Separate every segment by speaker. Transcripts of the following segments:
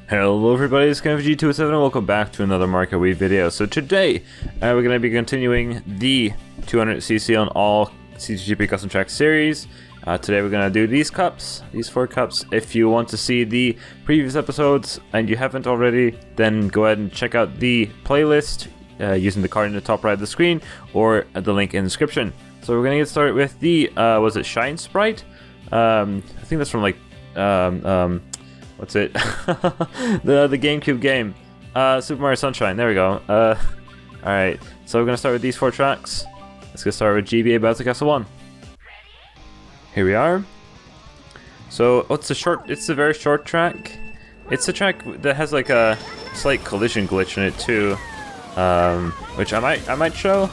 Speaker 1: Hello everybody, it's G207 and welcome back to another Market Weave video. So today, we're going to be continuing the 200cc on all CTGP custom track series. Today we're going to do these cups, these 4 cups. If you want to see the previous episodes and you haven't already, then go ahead and check out the playlist using the card in the top right of the screen or the link in the description. So we're going to get started with the, was it Shine Sprite? I think that's from like, what's it? the GameCube game. Super Mario Sunshine. There we go. Alright, so we're gonna start with these 4 tracks. Let's get started with GBA Sandcastle 1. Here we are. So, it's a very short track. It's a track that has like a slight collision glitch in it too, which I might show.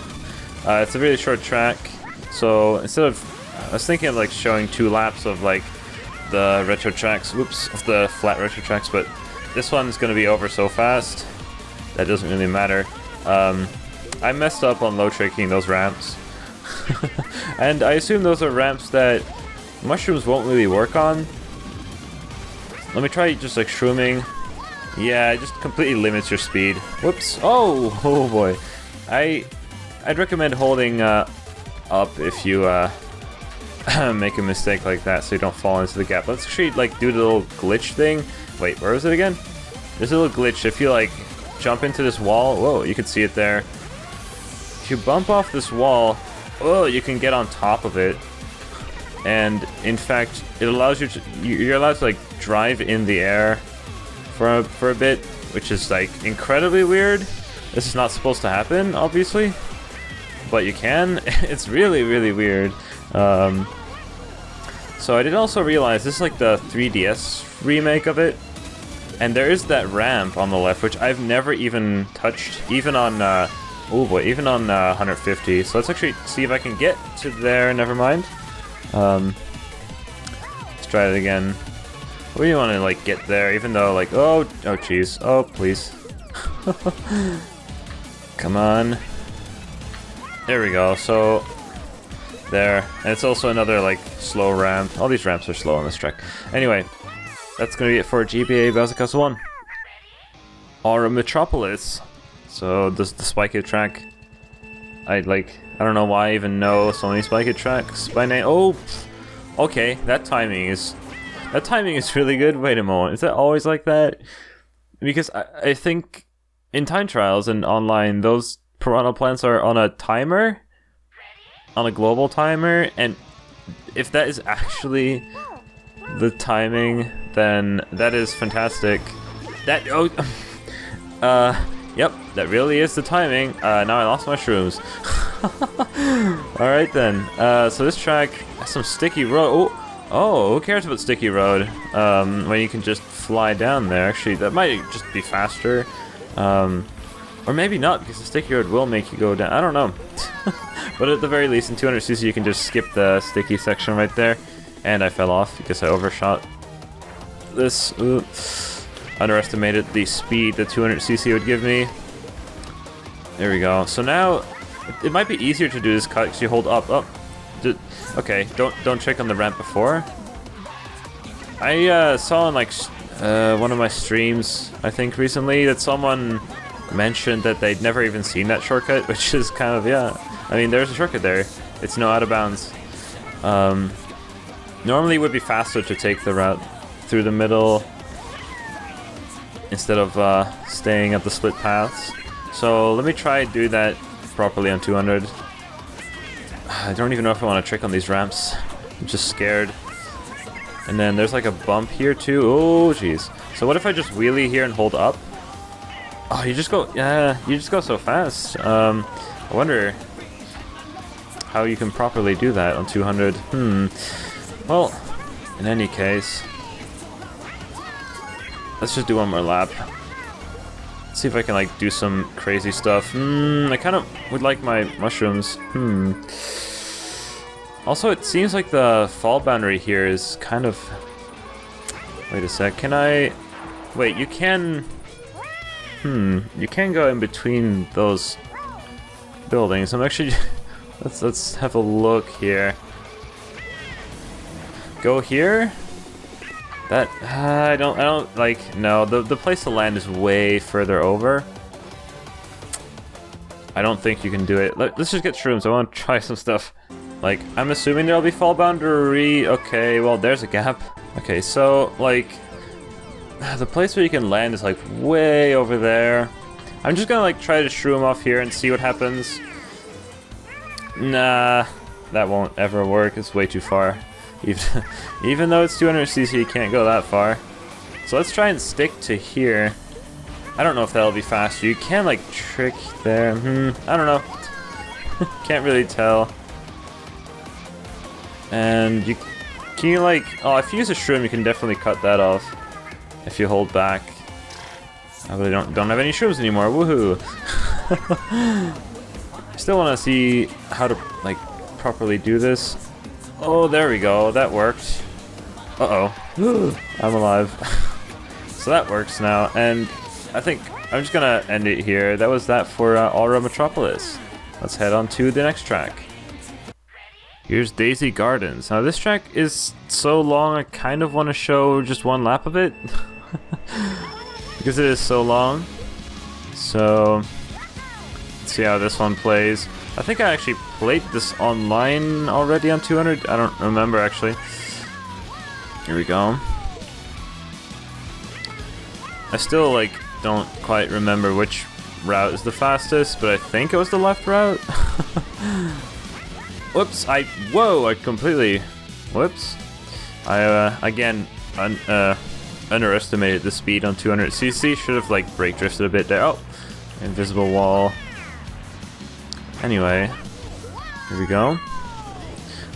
Speaker 1: It's a really short track, so instead of, I was thinking of like showing 2 laps of like the retro tracks, of the flat retro tracks, but this one's gonna be over so fast that doesn't really matter. I messed up on low tricking those ramps, and I assume those are ramps that mushrooms won't really work on. Let me try just like shrooming. Yeah, it just completely limits your speed. Whoops! Oh boy. I'd recommend holding up if you make a mistake like that so you don't fall into the gap. Let's actually like do the little glitch thing. Wait, where is it again? There's a little glitch. If you like jump into this wall, whoa, you can see it there. If you bump off this wall, oh, you can get on top of it. And in fact, it allows you to, you're allowed to like drive in the air for a bit, which is like incredibly weird. This is not supposed to happen, obviously, but you can. It's really, really weird. So I did also realize this is like the 3DS remake of it, and there is that ramp on the left which I've never even touched, even on oh boy, even on 150. So let's actually see if I can get to there. Never mind. Let's try it again. We don't want to like get there, even though like oh jeez, oh please, come on. There we go. So. There, and it's also another like slow ramp. All these ramps are slow on this track. Anyway, that's gonna be it for GBA Sandcastle 1. Or Metropolis. So the Spike It track. I don't know why I even know so many Spike It tracks by name. Oh, okay, that timing is really good. Wait a moment, is that always like that? Because I think in time trials and online, those piranha plants are on a timer. On a global timer, and if that is actually the timing, then that is fantastic. That yep, that really is the timing. Now I lost my shrooms. Alright then, so this track has some sticky road. Oh, who cares about sticky road when you can just fly down there? Actually, that might just be faster, or maybe not, because the sticky road will make you go down. I don't know. But at the very least, in 200cc, you can just skip the sticky section right there. And I fell off because I overshot this. Underestimated the speed the 200cc would give me. There we go. So now, it might be easier to do this cut because you hold up. Okay, don't trick on the ramp before. I saw in like one of my streams, I think recently, that someone mentioned that they'd never even seen that shortcut, which is kind of, yeah. I mean, there's a shortcut there. It's no out of bounds. Normally it would be faster to take the route through the middle instead of staying at the split paths. So let me try do that properly on 200. I don't even know if I want to trick on these ramps. I'm just scared. And then there's like a bump here too. Oh, jeez. So what if I just wheelie here and hold up? Oh, you just go, yeah, you just go so fast. I wonder how you can properly do that on 200. Well, in any case, let's just do one more lap. Let's see if I can like do some crazy stuff. I kind of would like my mushrooms. Also, it seems like the fall boundary here is kind of... Wait a sec, can I... Wait, you can... you can go in between those buildings. I'm actually... Let's have a look here. Go here? That, I don't, like, no, the place to land is way further over. I don't think you can do it. Let's just get shrooms. I want to try some stuff. Like, I'm assuming there'll be fall boundary. Okay, well, there's a gap. Okay, so, like, the place where you can land is, like, way over there. I'm just gonna, like, try to shroom off here and see what happens. Nah, that won't ever work. It's way too far. Even though it's 200cc, you can't go that far. So let's try and stick to here. I don't know if that'll be faster. You can, like, trick there. I don't know. Can't really tell. And can you, like... Oh, if you use a shroom, you can definitely cut that off. If you hold back. I really don't have any shrooms anymore. Woohoo! Still want to see how to, like, properly do this. Oh, there we go. That worked. Uh-oh. I'm alive. So that works now. And I think I'm just gonna end it here. That was that for Aura Metropolis. Let's head on to the next track. Here's Daisy Gardens. Now this track is so long, I kind of want to show just one lap of it. Because it is so long. So, let's see how this one plays. I think I actually played this online already on 200. I don't remember actually. Here we go. I still, like, don't quite remember which route is the fastest, but I think it was the left route. Whoops, whoa, I completely, whoops. I, again, underestimated the speed on 200cc. Should have, like, brake drifted a bit there. Oh, invisible wall. Anyway, here we go.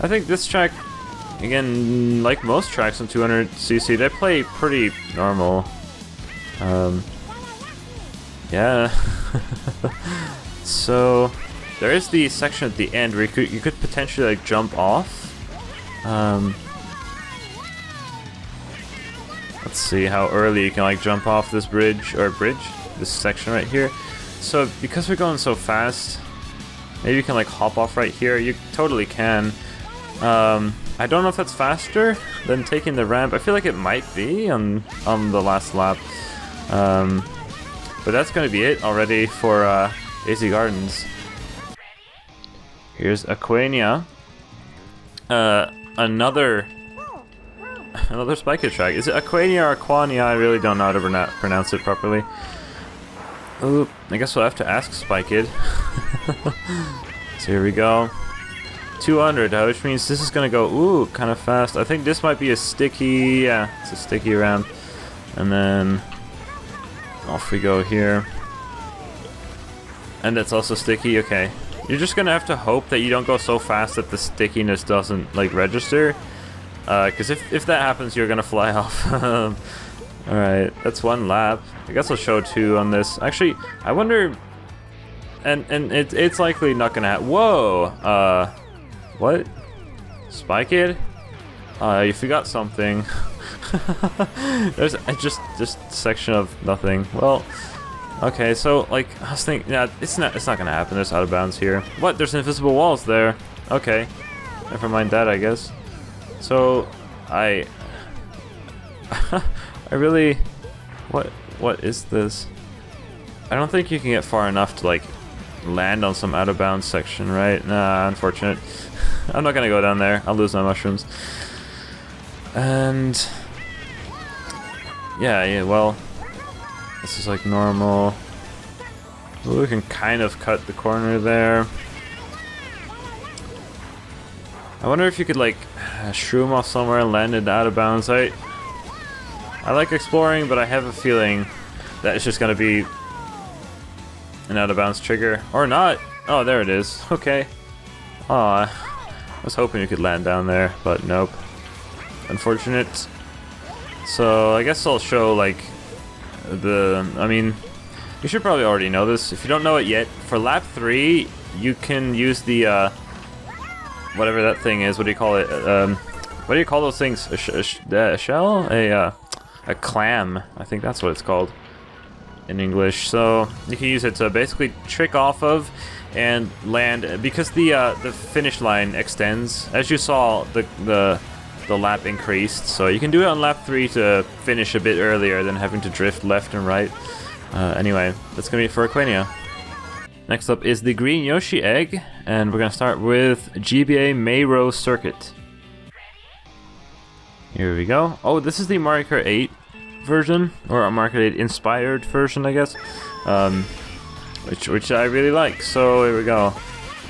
Speaker 1: I think this track, again, like most tracks on 200cc, they play pretty normal. Yeah. So there is the section at the end where you could potentially, like, jump off. Let's see how early you can, like, jump off this bridge, this section right here. So because we're going so fast, maybe you can, like, hop off right here. You totally can. I don't know if that's faster than taking the ramp. I feel like it might be on the last lap. But that's gonna be it already for Daisy Gardens. Here's Aquania. Another Spiker track. Is it Aquania or Aquania? I really don't know how to pronounce it properly. Ooh, I guess we'll have to ask Spiked. So here we go. 200, which means this is gonna go, ooh, kind of fast. I think this might be a sticky, yeah, it's a sticky ramp. And then off we go here. And that's also sticky, okay. You're just gonna have to hope that you don't go so fast that the stickiness doesn't, like, register. Because if that happens, you're gonna fly off. Alright, that's one lap. I guess I'll show two on this. Actually, I wonder... And it's likely not gonna happen. Whoa! What? Spy Kid? You forgot something. There's just section of nothing. Well, okay, so, like, I was thinking, yeah, it's not gonna happen. There's out of bounds here. What? There's invisible walls there. Okay, never mind that, I guess. So, I really, what is this? I don't think you can get far enough to, like, land on some out of bounds section, right? Nah, unfortunate. I'm not gonna go down there. I'll lose my mushrooms. And yeah, well, this is, like, normal. Ooh, we can kind of cut the corner there. I wonder if you could, like, shroom off somewhere and land it out of bounds. I like exploring, but I have a feeling that it's just gonna be an out of bounds trigger. Or not. Oh, there it is. Okay. Aw. I was hoping you could land down there, but nope. Unfortunate. So I guess I'll show, like, I mean, you should probably already know this. If you don't know it yet, for lap 3, you can use the, whatever that thing is. What do you call it? What do you call those things? A shell? A clam. I think that's what it's called in English. So you can use it to basically trick off of and land, because the finish line extends. As you saw, the the lap increased, so you can do it on lap 3 to finish a bit earlier than having to drift left and right. Anyway, that's gonna be it for Aquania. Next up is the green Yoshi egg, and we're gonna start with GBA Mayro Circuit. Here we go. Oh, this is the Mario Kart 8 version, or a Mario Kart 8 inspired version, I guess, which I really like. So here we go.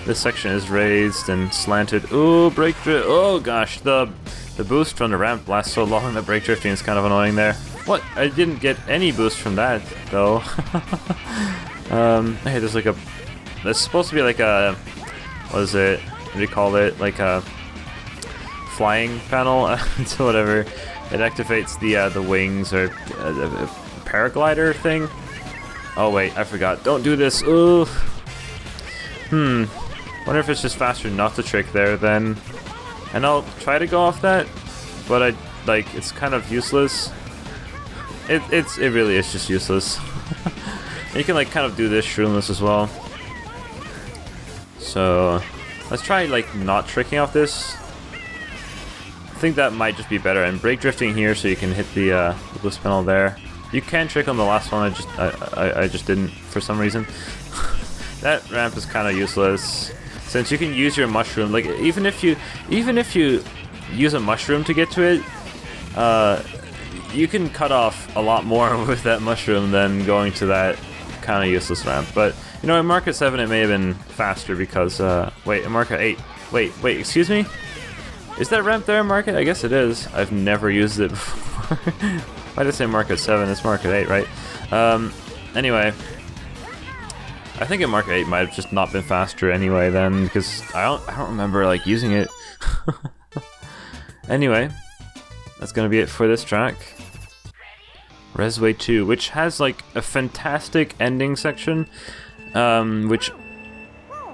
Speaker 1: This section is raised and slanted. Ooh, brake drift. Oh gosh, the boost from the ramp lasts so long that brake drifting is kind of annoying there. What? I didn't get any boost from that though. Hey, there's like a. It's supposed to be like a. What is it? What do you call it? Like a flying panel. So whatever. It activates the wings or a paraglider thing. Oh wait, I forgot. Don't do this. Ooh. Wonder if it's just faster not to trick there then. And I'll try to go off that, but it's kind of useless. It really is just useless. You can like kind of do this shroomless as well. So let's try like not tricking off this. I think that might just be better. And brake drifting here so you can hit the boost panel there. You can trick on the last one. I just didn't for some reason. That ramp is kind of useless since you can use your mushroom. Like even if you use a mushroom to get to it, you can cut off a lot more with that mushroom than going to that kind of useless ramp. But you know, in Mario Kart 7 it may have been faster because wait, in Mario Kart 8, wait, excuse me, is that ramp there in Mario Kart? I guess it is. I've never used it before. Why did I say Mario Kart 7? It's Mario Kart 8, right? Anyway, I think in Mario Kart 8 might have just not been faster anyway then, because I don't remember like using it. Anyway, that's gonna be it for this track. Resway 2, which has like a fantastic ending section, which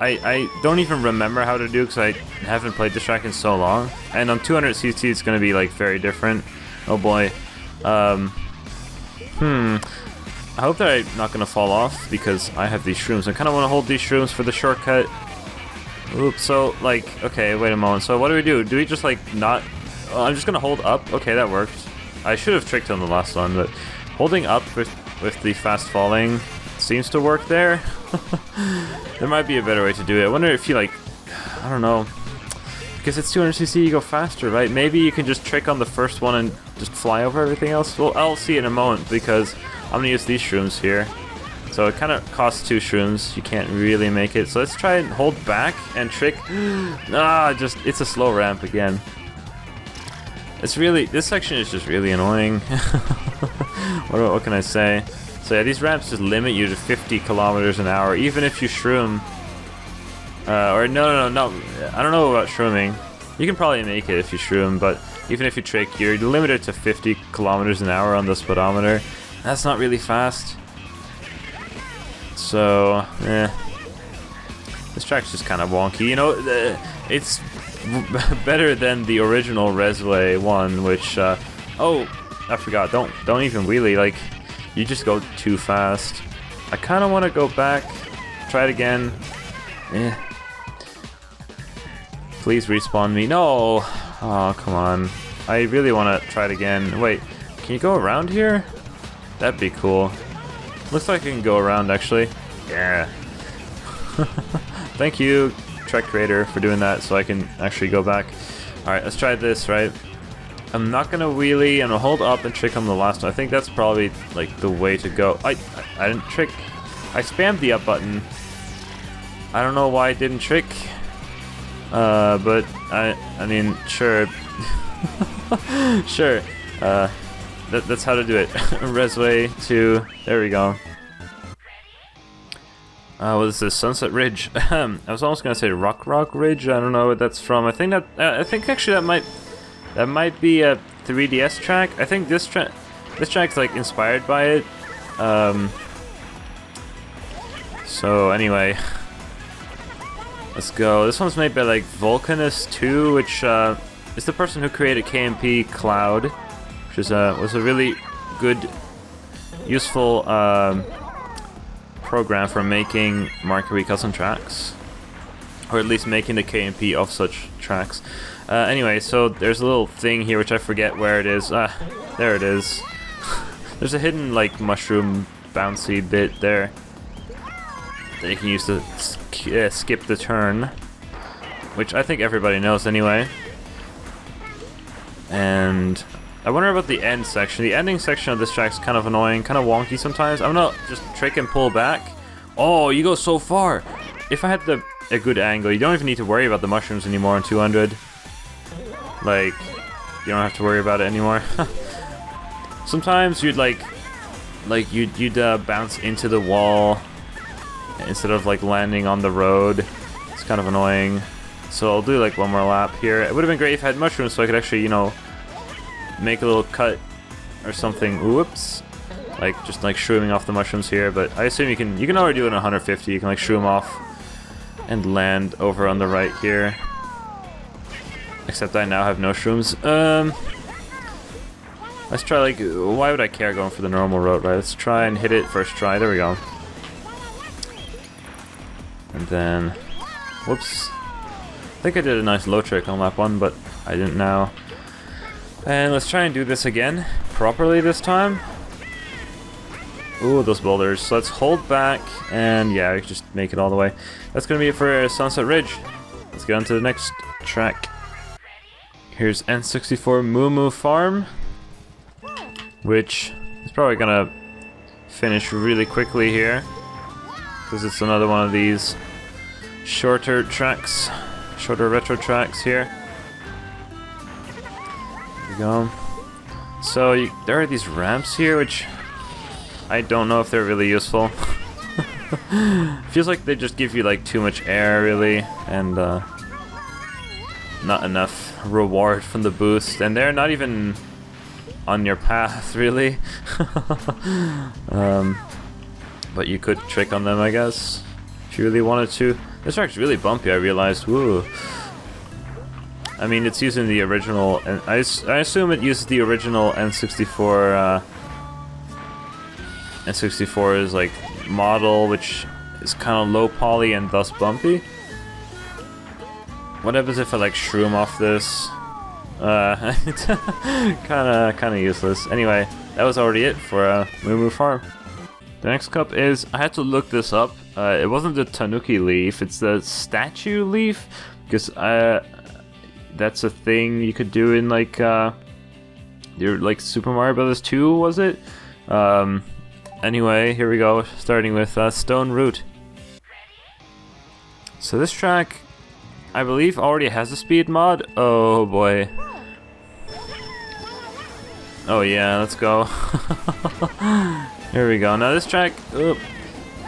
Speaker 1: I don't even remember how to do because I haven't played this track in so long. And on 200cc it's gonna be like very different. Oh boy. I hope that I'm not gonna fall off because I have these shrooms. I kind of want to hold these shrooms for the shortcut. Oops. So like, okay, wait a moment. So what do we do? Do we just like not? Oh, I'm just gonna hold up. Okay, that worked. I should have tricked on the last one, but holding up with the fast falling seems to work there. There might be a better way to do it. I wonder if you like, I don't know, because it's 200cc, you go faster, right? Maybe you can just trick on the first one and just fly over everything else. Well, I'll see in a moment because I'm gonna use these shrooms here. So it kind of costs 2 shrooms. You can't really make it. So let's try and hold back and trick. It's a slow ramp again. It's really, this section is just really annoying. What can I say? So yeah, these ramps just limit you to 50 kilometers an hour, even if you shroom. Or no, I don't know about shrooming. You can probably make it if you shroom, but even if you trick, you're limited to 50 kilometers an hour on the speedometer. That's not really fast. So, this track's just kind of wonky. You know, it's better than the original Resway one, which, oh, I forgot. Don't even wheelie. Like, you just go too fast. I kind of want to go back, try it again. Please respawn me. No. Oh, come on. I really want to try it again. Wait, can you go around here? That'd be cool. Looks like I can go around, actually. Yeah. Thank you, track creator, for doing that so I can actually go back. Alright, let's try this, right? I'm not gonna wheelie, and I'll hold up and trick on the last one. I think that's probably, like, the way to go. I didn't trick. I spammed the up button. I don't know why I didn't trick. But, I mean, sure. Sure. That's how to do it. Resway 2. There we go. What is this? Sunset Ridge. I was almost gonna say Rock Ridge. I don't know what that's from. I think actually that might be a 3DS track. I think this track's like inspired by it. So anyway, let's go. This one's made by like Vulcanus2, which is the person who created KMP Cloud, which is was a really good, useful program for making Mario Kart custom tracks. or at least making the KMP of such tracks. Anyway, so there's a little thing here which I forget where it is. There it is. There's a hidden like mushroom bouncy bit there that you can use to skip the turn, which I think everybody knows anyway. And I wonder about the end section. The ending section of this track's kind of annoying, kind of wonky sometimes. I'm gonna just trick and pull back. Oh, you go so far! If I had a good angle, you don't even need to worry about the mushrooms anymore on 200. Like, you don't have to worry about it anymore. Sometimes you'd you'd bounce into the wall instead of like landing on the road. It's kind of annoying. So I'll do like one more lap here. It would have been great if I had mushrooms so I could actually, you know, make a little cut or something. Whoops. Like just like shrooming off the mushrooms here, but I assume you can already do it in 150. You can like shroom off and land over on the right here. Except I now have no shrooms. Let's try like, why would I care going for the normal road, right? Let's try and hit it first try. There we go. And then, whoops. I think I did a nice low trick on lap 1, but I didn't now. And let's try and do this again, properly this time. Ooh, those boulders. So let's hold back, and yeah, we can just make it all the way. That's gonna be it for Sunset Ridge. Let's get on to the next track. Here's N64 Moo Moo Farm, which is probably gonna finish really quickly here, because it's another one of these shorter tracks, shorter retro tracks here. There we go. So there are these ramps here, which I don't know if they're really useful. Feels like they just give you like too much air, really, and not enough reward from the boost, and they're not even on your path, really. But you could trick on them, I guess, if you really wanted to. This track's really bumpy, I realized. Woo. I mean, it's using the original, and I assume it uses the original N64. N64's like model, which is kind of low poly and thus bumpy. What happens if I like shroom off this? Kinda useless. Anyway, that was already it for Moo Moo Farm. The next cup is, I had to look this up. It wasn't the Tanuki leaf, it's the statue leaf, because that's a thing you could do in like your like Super Mario Brothers 2, was it? Anyway, here we go, starting with Stone Root. So this track, I believe, already has a speed mod. Oh boy. Oh yeah, let's go. Here we go. Now this track,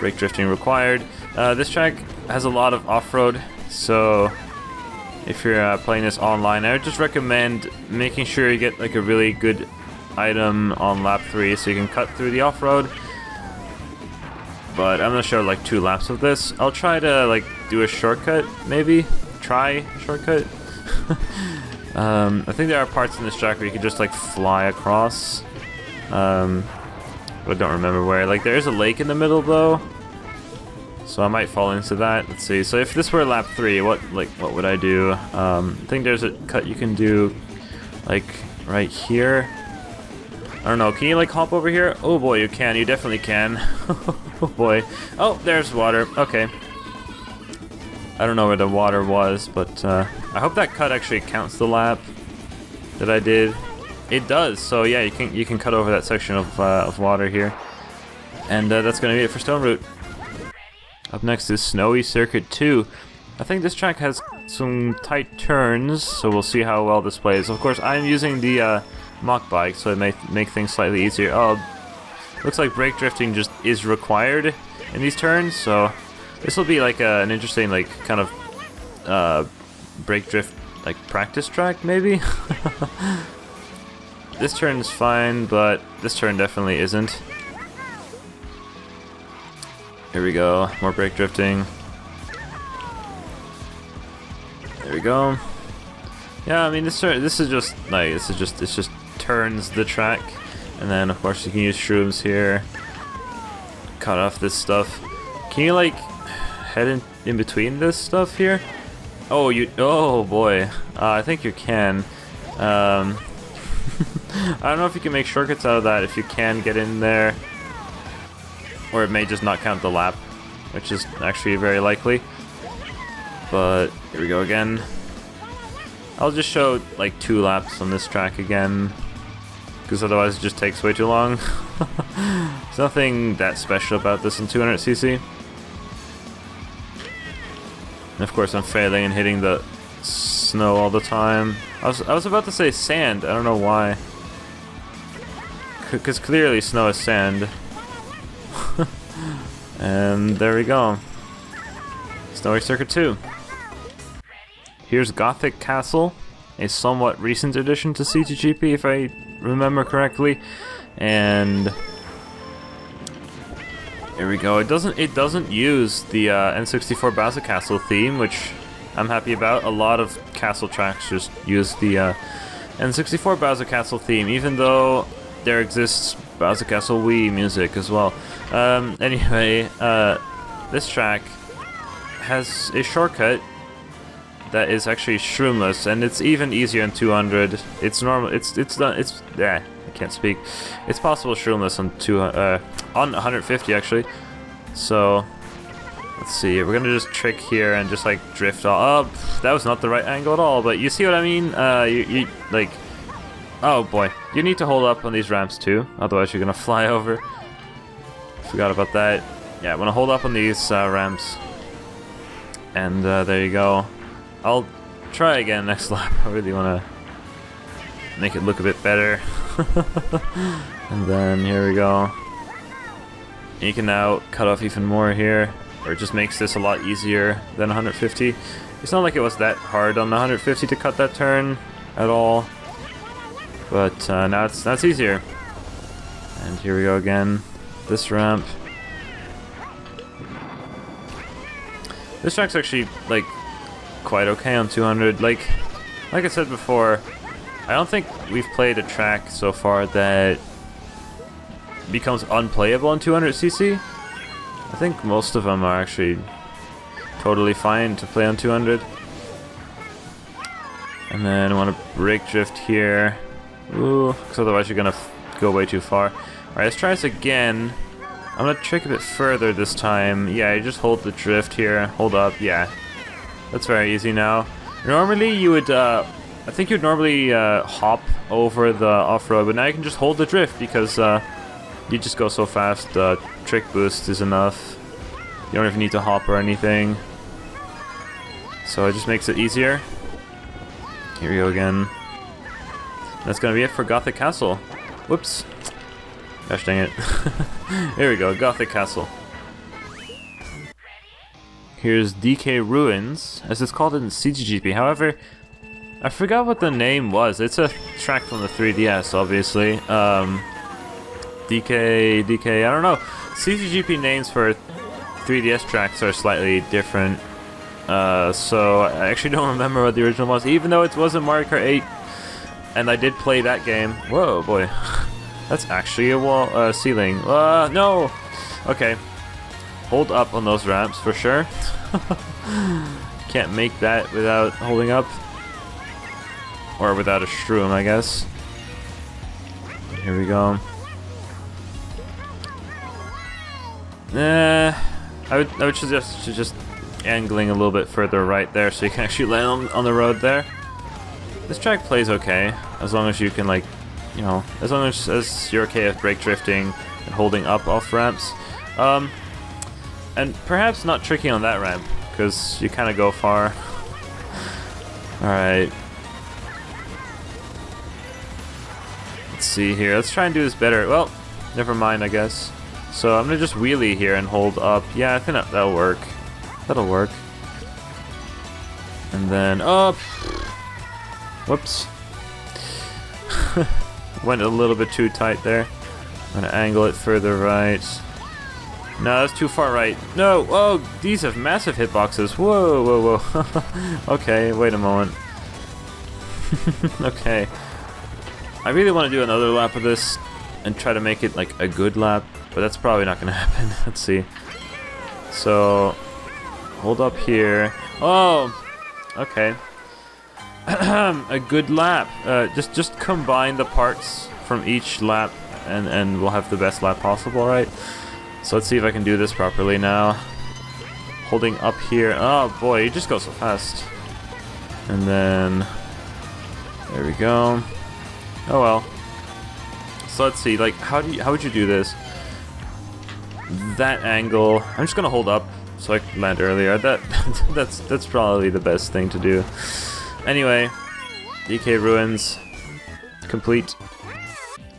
Speaker 1: brake drifting required. This track has a lot of off-road, so if you're playing this online, I would just recommend making sure you get like a really good item on lap 3 so you can cut through the off-road. But I'm gonna show like 2 laps of this. I'll try to like do a shortcut, maybe. Try a shortcut. I think there are parts in this track where you can just like fly across. But I don't remember where. Like there is a lake in the middle though, so I might fall into that. Let's see. So if this were lap 3, what would I do? I think there's a cut you can do, like right here. I don't know. Can you like hop over here? Oh boy, you can. You definitely can. Oh boy. Oh, there's water. Okay. I don't know where the water was, but I hope that cut actually counts the lap that I did. It does. So yeah, you can cut over that section of water here, and that's gonna be it for Stone Root. Up next is Snowy Circuit 2. I think this track has some tight turns, so we'll see how well this plays. Of course, I'm using the mock bike, so it may make things slightly easier. Oh, looks like brake drifting just is required in these turns, so this will be like an interesting like kind of brake drift like practice track maybe. This turn is fine, but this turn definitely isn't. Here we go, more brake drifting. There we go. Yeah, I mean this is just like it just turns the track, and then of course you can use shrooms here. Cut off this stuff. Can you like head in? in between this stuff here? Oh, oh boy. I think you can. I don't know if you can make shortcuts out of that, if you can get in there. Or it may just not count the lap, which is actually very likely. But here we go again. I'll just show like 2 laps on this track again, because otherwise it just takes way too long. There's nothing that special about this in 200cc. And of course I'm failing and hitting the snow all the time. I was about to say sand, I don't know why. Because clearly snow is sand. And there we go. Snowy Circuit 2. Here's Gothic Castle, a somewhat recent addition to CTGP if I remember correctly. And here we go. It doesn't use the N64 Bowser Castle theme, which I'm happy about. A lot of castle tracks just use the N64 Bowser Castle theme, even though there exists Bowser Castle Wii music as well. Anyway, this track has a shortcut that is actually shroomless, and it's even easier in 200. It's normal. I can't speak. It's possible shroomless on 150 actually. So let's see. We're gonna just trick here and just like drift off. Oh, that was not the right angle at all. But you see what I mean? You like. Oh boy, you need to hold up on these ramps too, otherwise you're gonna fly over. Forgot about that. Yeah, I wanna hold up on these ramps. And there you go. I'll try again next lap. I really want to make it look a bit better. And then here we go. You can now cut off even more here, or it just makes this a lot easier than 150. It's not like it was that hard on 150 to cut that turn at all, but now it's easier. And here we go again. This ramp. This track's actually like quite okay on 200. Like I said before, I don't think we've played a track so far that becomes unplayable on 200cc. I think most of them are actually totally fine to play on 200. And then I want to brake drift here. Ooh, because otherwise you're gonna go way too far. Alright, let's try this again. I'm gonna trick a bit further this time. Yeah, you just hold the drift here, hold up, yeah. That's very easy now. Normally you would, I think you'd normally hop over the off-road, but now you can just hold the drift because you just go so fast. Trick boost is enough. You don't even need to hop or anything. So it just makes it easier. Here we go again. That's gonna be it for Gothic Castle. Whoops. Gosh dang it. Here we go, Gothic Castle. Here's DK Ruins, as it's called in CTGP. However, I forgot what the name was. It's a track from the 3DS, obviously. DK, I don't know. CTGP names for 3DS tracks are slightly different. So I actually don't remember what the original was, even though it wasn't Mario Kart 8. And I did play that game. Whoa, boy. That's actually a wall, ceiling. No! Okay. Hold up on those ramps for sure. Can't make that without holding up. Or without a shroom, I guess. Here we go. I would suggest just angling a little bit further right there so you can actually land on the road there. This track plays okay, as long as you can, like, you know, as long as you're okay with brake drifting and holding up off ramps. And perhaps not tricking on that ramp, because you kind of go far. Alright. Let's see here. Let's try and do this better. Well, never mind, I guess. So I'm going to just wheelie here and hold up. Yeah, I think that'll work. That'll work. And then up. Whoops. Went a little bit too tight there. I'm going to angle it further right. No, that's too far right. No! Oh, these have massive hitboxes. Whoa, whoa, whoa. Okay, wait a moment. Okay. I really want to do another lap of this and try to make it like a good lap, but that's probably not going to happen. Let's see. So, hold up here. Oh, okay. A good lap. Just combine the parts from each lap, and we'll have the best lap possible, right? So let's see if I can do this properly now. Holding up here. Oh boy, you just go so fast. And then there we go. Oh well. So let's see, like, how would you do this? That angle. I'm just gonna hold up so I can land earlier. That's probably the best thing to do. Anyway, DK Ruins complete.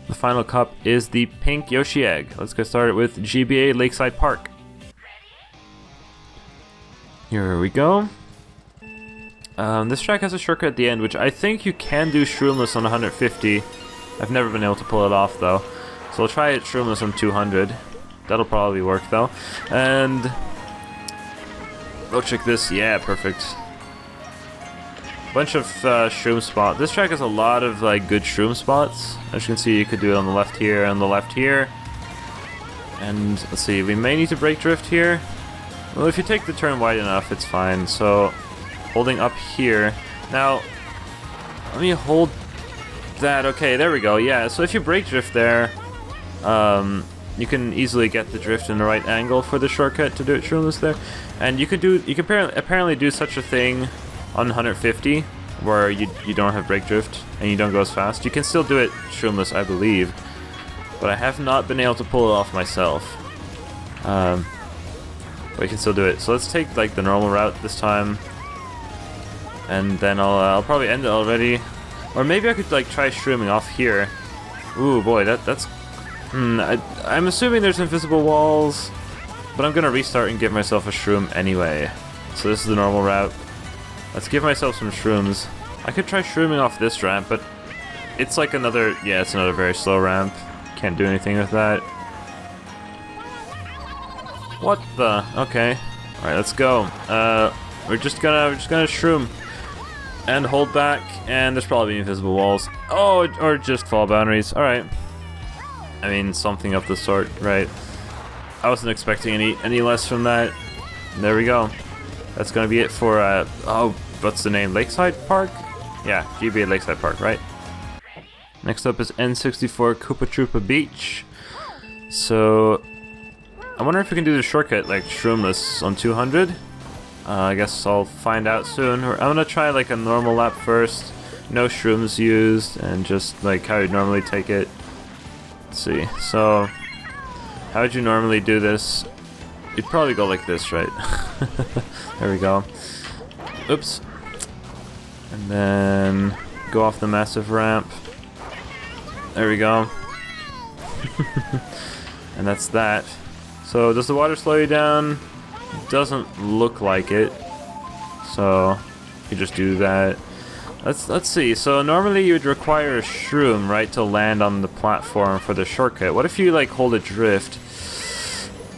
Speaker 1: The final cup is the pink Yoshi egg. Let's get started with GBA Lakeside Park. Here we go. This track has a shortcut at the end, which I think you can do shroomless on 150. I've never been able to pull it off though. So we'll try it shroomless on 200. That'll probably work though. And go check this. Yeah, perfect. Bunch of shroom spots. This track has a lot of like good shroom spots. As you can see, you could do it on the left here, on the left here. And let's see, we may need to brake drift here. Well, if you take the turn wide enough, it's fine. So holding up here. Now, let me hold that. Okay, there we go. Yeah, so if you brake drift there, you can easily get the drift in the right angle for the shortcut to do it shroomless there. And you can apparently do such a thing on 150, where you don't have brake drift and you don't go as fast. You can still do it shroomless, I believe, but I have not been able to pull it off myself. But you can still do it. So let's take like the normal route this time, and then I'll probably end it already, or maybe I could like try shrooming off here. Ooh boy, that's. I'm assuming there's invisible walls, but I'm gonna restart and give myself a shroom anyway. So this is the normal route. Let's give myself some shrooms. I could try shrooming off this ramp, but it's like another, yeah, it's another very slow ramp. Can't do anything with that. What the? Okay. Alright, let's go. We're just gonna shroom. And hold back, and there's probably invisible walls. Oh, or just fall boundaries. Alright. I mean, something of the sort, right? I wasn't expecting any less from that. There we go. That's gonna be it for, oh, what's the name? Lakeside Park? Yeah, GBA Lakeside Park, right? Next up is N64 Koopa Troopa Beach. So, I wonder if we can do the shortcut, like, shroomless on 200? I guess I'll find out soon. I'm gonna try, like, a normal lap first. No shrooms used, and just, like, how you'd normally take it. Let's see. So, how would you normally do this? You'd probably go like this, right? There we go. Oops. And then go off the massive ramp. There we go. And that's that. So does the water slow you down? Doesn't look like it. So you just do that. Let's see. So normally you would require a shroom, right, to land on the platform for the shortcut. What if you like hold a drift?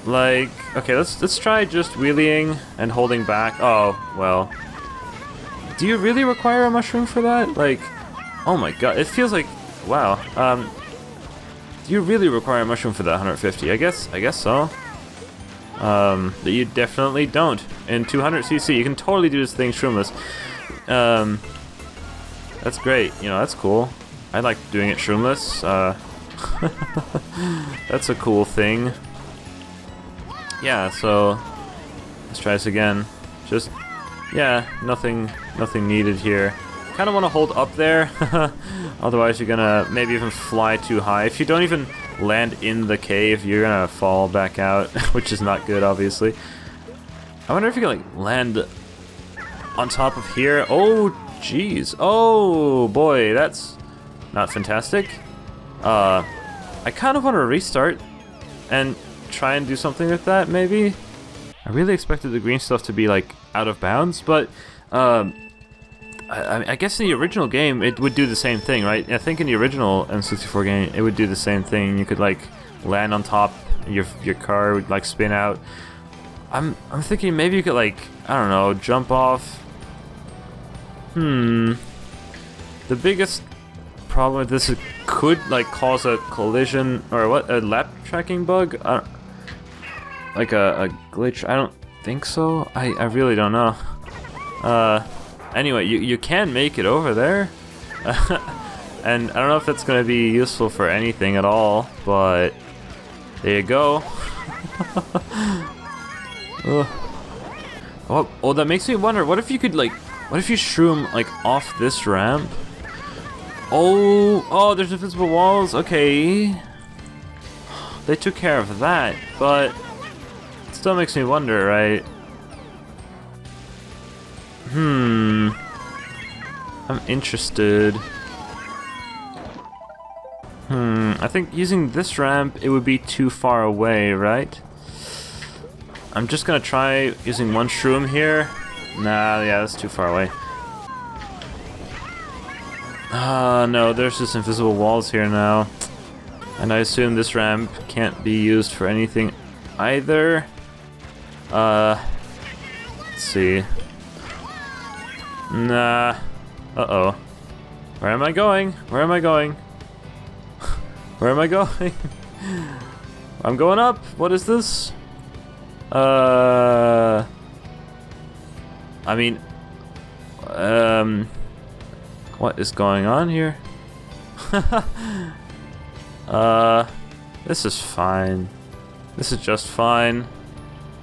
Speaker 1: Like, okay, let's try just wheeling and holding back. Oh, well. Do you really require a mushroom for that? Like, oh my god, it feels like, wow. Do you really require a mushroom for that 150? I guess so. But you definitely don't. In 200cc, you can totally do this thing shroomless. That's great. You know, that's cool. I like doing it shroomless. That's a cool thing. Yeah, so let's try this again. Just, yeah, nothing needed here. Kind of want to hold up there, otherwise you're gonna maybe even fly too high. If you don't even land in the cave, you're gonna fall back out, which is not good, obviously. I wonder if you can like land on top of here. Oh, jeez. Oh boy, that's not fantastic. I kind of want to restart and try and do something with that, maybe. I really expected the green stuff to be like out of bounds, but I guess in the original game it would do the same thing, right? I think in the original N64 game it would do the same thing. You could like land on top, your car would like spin out. I'm thinking maybe you could like, I don't know, jump off. The biggest problem with this is it could like cause a collision or what, a lap tracking bug, like a glitch. think so. I really don't know. Anyway, you can make it over there. And I don't know if that's going to be useful for anything at all, but there you go. Oh, that makes me wonder, what if you could, like, what if you shroom, like, off this ramp? Oh, there's invisible walls, okay. They took care of that, but it still makes me wonder, right? I'm interested. I think using this ramp, it would be too far away, right? I'm just gonna try using one shroom here. Nah, yeah, that's too far away. No, there's just invisible walls here now. And I assume this ramp can't be used for anything either. Let's see. Nah. Uh-oh. Where am I going? Where am I going? Where am I going? I'm going up. What is this? I mean, what is going on here? This is fine. This is just fine.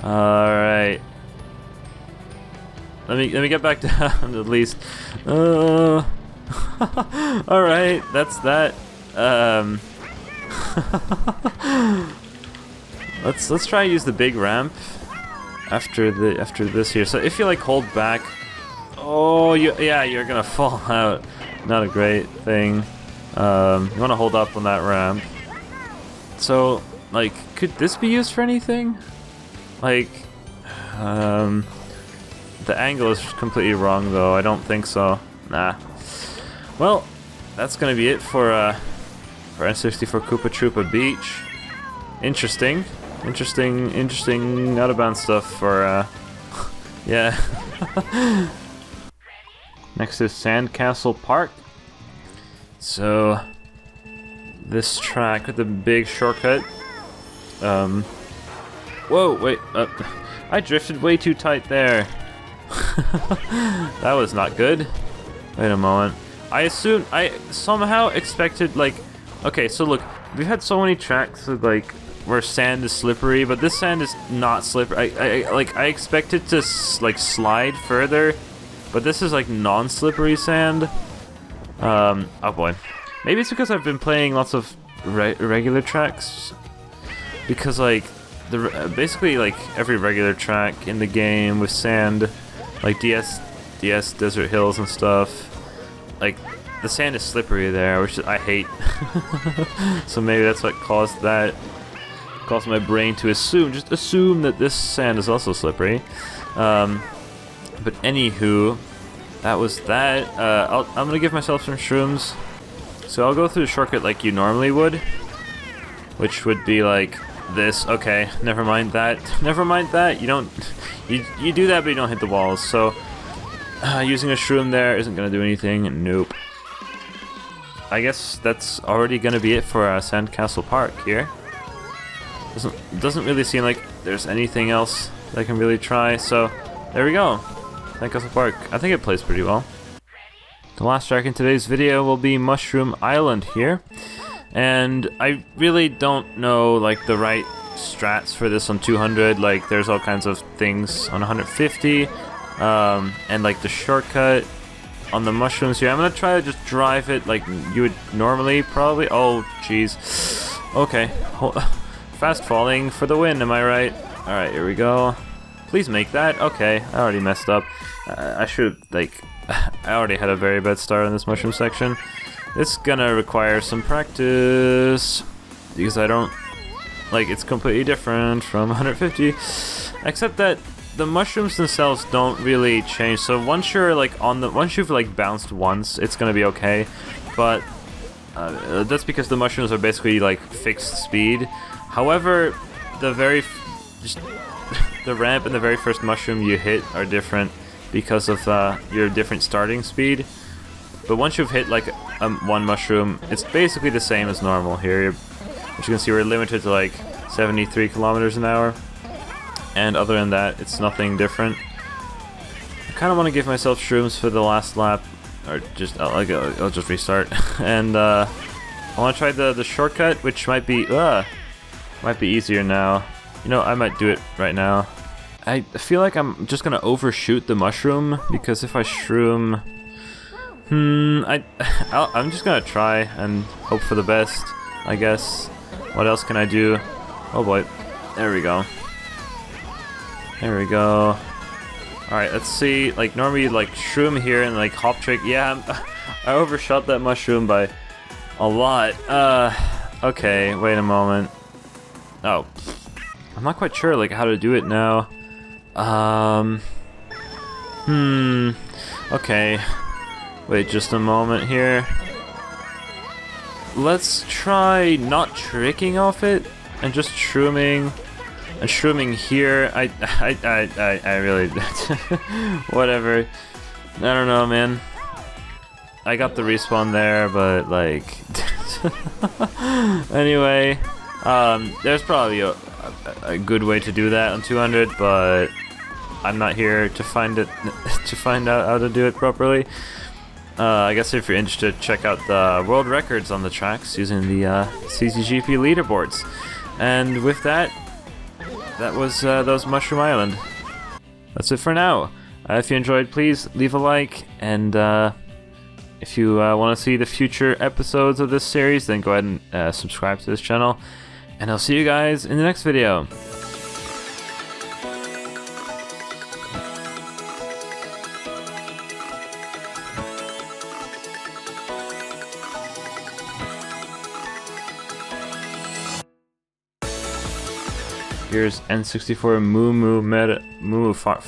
Speaker 1: Alright. Let me get back down at least. Alright, that's that. Let's try and use the big ramp after this here. So if you like hold back, you're gonna fall out. Not a great thing. You want to hold up on that ramp. So like, could this be used for anything? Like, the angle is completely wrong though. I don't think so. Nah. Well, that's gonna be it for N64 Koopa Troopa Beach. Interesting out of bounds stuff for yeah. Next is Sandcastle Park. So this track with the big shortcut. Whoa, wait, I drifted way too tight there. That was not good. Wait a moment. I somehow expected, like, okay, so look, we've had so many tracks with, like, where sand is slippery, but this sand is not slippery. I expect it to like slide further, but this is like non-slippery sand. Oh boy, maybe it's because I've been playing lots of regular tracks, because like basically like every regular track in the game with sand, like DS Desert Hills and stuff, like the sand is slippery there, which I hate. So maybe that's what caused my brain to just assume that this sand is also slippery. But anywho, that was that. I'm gonna give myself some shrooms. So I'll go through the shortcut like you normally would, which would be like this. Okay, never mind that. Never mind that. You do that, but you don't hit the walls. So using a shroom there isn't gonna do anything. Nope. I guess that's already gonna be it for Sandcastle Park here. Doesn't really seem like there's anything else that I can really try, so there we go. Sandcastle Park. I think it plays pretty well. The last track in today's video will be Mushroom Island here, and I really don't know like the right strats for this on 200. Like there's all kinds of things on 150, and like the shortcut on the mushrooms here. I'm gonna try to just drive it like you would normally probably. Oh jeez. Okay. Fast falling for the win, am I right? Alright, here we go. Please make that. Okay, I already messed up. I should, like, I already had a very bad start on this mushroom section. It's gonna require some practice, because I don't, like, it's completely different from 150. Except that the mushrooms themselves don't really change. So once you're, like, once you've, like, bounced once, it's gonna be okay. But that's because the mushrooms are basically, like, fixed speed. However, the ramp and the very first mushroom you hit are different because of your different starting speed. But once you've hit like one mushroom, it's basically the same as normal here. As you can see, we're limited to like 73 kilometers an hour. And other than that, it's nothing different. I kind of want to give myself shrooms for the last lap, or just I'll just restart. And I want to try the shortcut, which might be easier now. You know, I might do it right now. I feel like I'm just gonna overshoot the mushroom, because if I shroom, I'm just gonna try and hope for the best, I guess. What else can I do? Oh boy, there we go. There we go. Alright, let's see. Like, normally, like, shroom here and, like, hop trick. Yeah, I overshot that mushroom by a lot. Okay, wait a moment. Oh. I'm not quite sure, like, how to do it now. Okay. Wait just a moment here. Let's try not tricking off it and just shrooming. And shrooming here, I really, whatever. I don't know, man. I got the respawn there, but like, anyway, there's probably a good way to do that on 200, but I'm not here to find it, to find out how to do it properly. I guess if you're interested, check out the world records on the tracks using the CTGP leaderboards. And with that, that was those Mushroom Island. That's it for now. If you enjoyed, please leave a like, and if you want to see the future episodes of this series, then go ahead and subscribe to this channel, and I'll see you guys in the next video. Here's N64 Moo Moo Meta Moo Far.